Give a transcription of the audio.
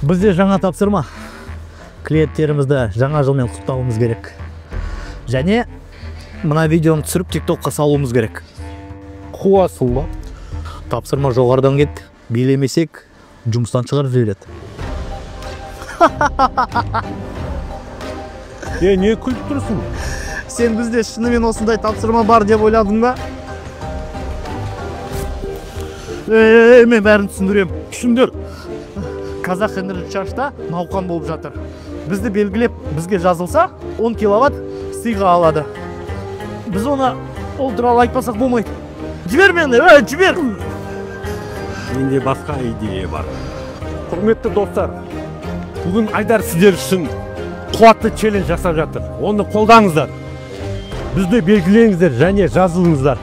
Бізде жаңа тапсырма. Клиенттерімізді жаңа жылмен құттықтауымыз керек. Және мына видеоны түсіріп TikTokқа салуымыз керек. Қуасың ба? Тапсырма жоғарыдан кетті. Билемесек, жұмыстан шығарып жібереді. Не күліп тұрсың? Сен бізде шынымен осындай тапсырма бар деп ойладың ба? Мен бәрін түсіндірем. Түсіндір. Қазақ Энерджи Чарджда науқан болып жатыр. Бізді белгілеп, бізге жазылса 10 киловатт сыйға алады. Біз оны ол туралы айтпасақ болмайды. Жібер мені, жібер! Менде басқа идея бар. Құрметті достар, бүгін Айдар сіздер үшін қуатты челлендж жасап жатыр. Оны қолдаңыздар. Бізді белгілеңіздер және жазылыңыздар.